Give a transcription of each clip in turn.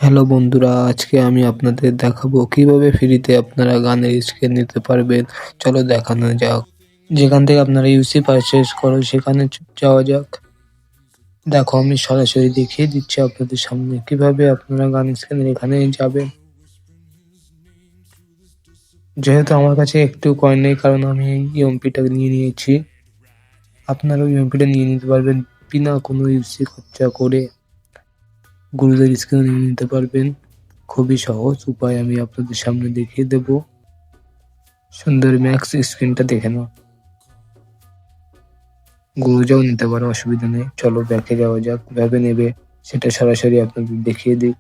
Hello বন্ধুরা, আজকে আমি আপনাদের দেখাবো কিভাবে ফ্রিতে আপনারা গানের স্ক্রিন নিতে পারবেন। চলো দেখানো যাক। যেখান থেকে আপনারা ইউসি পারচেজ করো সেখানে যাওয়া যাক। দেখো আমি সরাসরি দেখিয়ে দিচ্ছি আপনাদের সামনে কিভাবে আপনারা গান স্ক্রিনের এখানে যাবেন। যেহেতু আমার কাছে একটু কয়েন নেই কারণ আমি ইএমপিটা নিয়ে নিয়েছি। আপনারাও ইএমপিটা নিয়ে নিতে পারবেন বিনা কোনো ইউসি খরচা করে। গুরুদের স্ক্রিন নিয়ে নিতে পারবেন। খুবই সহজ উপায় আমি আপনাদের সামনে দেখিয়ে দেব। সুন্দর ম্যাক্স স্ক্রিনটা দেখে নাও। গুরুজাও নিতে পারো, অসুবিধা নেই। চলো ব্যাকে যাওয়া যাক, কিভাবে নেবে সেটা সরাসরি আপনাদের দেখিয়ে দিই।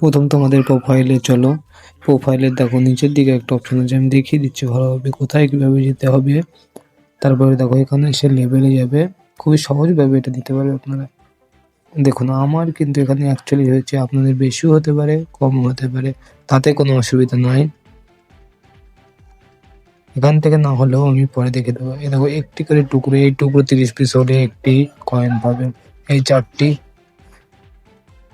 প্রথম তোমাদের প্রোফাইলে চলো। প্রোফাইলের দেখো নিচের দিকে একটা অপশন আছে, আমি দেখিয়ে দিচ্ছি ভালোভাবে কোথায় কিভাবে যেতে হবে। তারপরে দেখো এখানে এসে লেভেলে যাবে। খুবই সহজভাবে এটা দিতে পারবে আপনারা। দেখুন আমার কিন্তু এখানে অ্যাকচুয়ালি হয়েছে, আপনাদের বেশিও হতে পারে কমও হতে পারে, তাতে কোনো অসুবিধা নয়। এখান থেকে না হলেও আমি পরে দেখে দেবো। এই দেখো একটি করে টুকরো, এই টুকরো 30 পিস হলে একটি কয়েন পাবেন। এই 4টি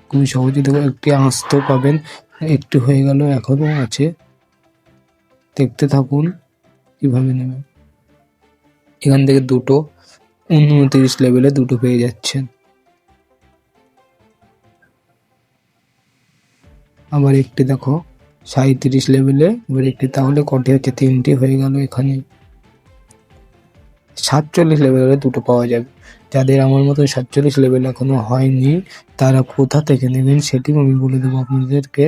খুবই সহজে দেখো একটি আস্ত পাবেন। একটু হয়ে গেল, এখনো আছে, দেখতে থাকুন কিভাবে নেবেন। এখান থেকে দুটো 29 লেভেলে দুটো পেয়ে যাচ্ছেন। আবার একটি দেখো 37 লেভেলে, এবার একটি, তাহলে কটি হচ্ছে? 3টি হয়ে গেল। এখানে 47 লেভেলে দুটো পাওয়া যাবে। যাদের আমার মতো 47 লেভেল এখনো হয়নি তারা কোথা থেকে নেবেন সেটিও আমি বলে দেবো আপনাদেরকে।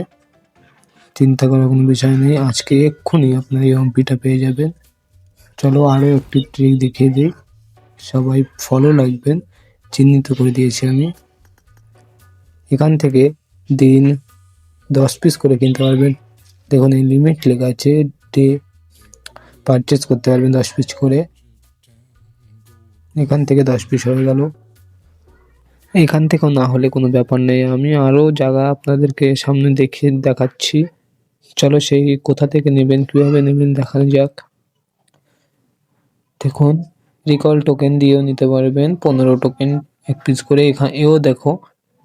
চিন্তা করার কোনো বিষয় নেই, আজকে এক্ষুনি আপনার এই এমপিটা পেয়ে যাবেন। চলো আরও একটি ট্রিক দেখিয়ে দিই, সবাই ফলো লাগবেন। চিহ্নিত করে দিয়েছি আমি। এখান থেকে দিন 10 পিস করে কিনতে পারবেন। দেখুন এই লিমিট লেখা আছে, ডে পারচেস করতে পারবেন 10 পিস করে। এখান থেকে 10 পিস হয়ে গেল। এখান থেকেও না হলে কোনো ব্যাপার নেই, আমি আরও জায়গা আপনাদেরকে সামনে দেখাচ্ছি। চলো সেই কোথা থেকে নেবেন, কীভাবে নেবেন দেখানো যাক। দেখুন রিকল টোকেন দিয়েও নিতে পারবেন, 15 টোকেন 1 পিস করে। এও দেখো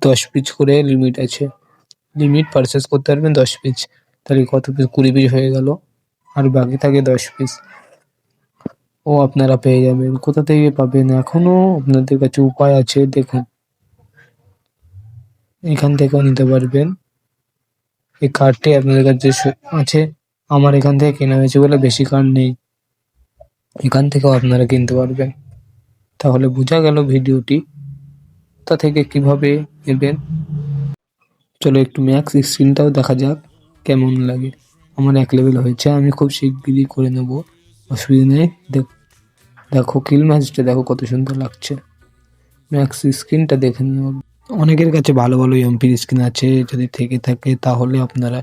10 পিস করে লিমিট আছে। লিমিট পারচেস করতে পারবেন 10 পিস, তাহলে কত পিস? 20 পিস হয়ে গেল, আর বাকি থাকে 10 পিস। ও আপনারা পেয়ে যাবেন। কোথা থেকে পাবেন? এখনো আপনাদের কাছে উপায় আছে, দেখুন এখান থেকেও নিতে পারবেন। এই কার্ডটি আপনাদের কাছে আছে, আমার এখান থেকে কেনা হয়েছে বলে বেশি কার্ড নেই। এখান থেকেও আপনারা কিনতে পারবেন। তাহলে বোঝা গেল ভিডিওটি তা থেকে কিভাবে নেবেন। চলো একটু ম্যাক্স স্ক্রিনটাও দেখা যাক কেমন লাগে। আমার 1 লেভেল হয়েছে, আমি খুব শিগগিরই করে নেব, অসুবিধা নেই। দেখো কিল ম্যাচটা দেখো কত সুন্দর লাগছে। ম্যাক্স স্ক্রিনটা দেখে নেব। অনেকের কাছে ভালো ভালো এমপির স্ক্রিন আছে, যদি থেকে থাকে তাহলে আপনারা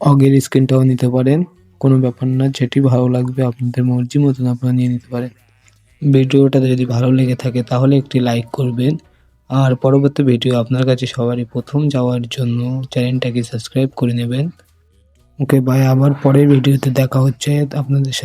অগের স্ক্রিনটাও নিতে পারেন, কোনো ব্যাপার না। যেটি ভালো লাগবে আপনাদের মর্জি মতন আপনারা নিয়ে নিতে পারেন। ভিডিওটা যদি ভালো লেগে থাকে তাহলে একটি লাইক করবেন, আর পরবর্তী ভিডিও আপনার কাছে সবারই প্রথম যাওয়ার জন্য চ্যানেলটাকে সাবস্ক্রাইব করে নেবেন। ওকে বাই, আবার পরের ভিডিওতে দেখা হচ্ছে আপনাদের সাথে।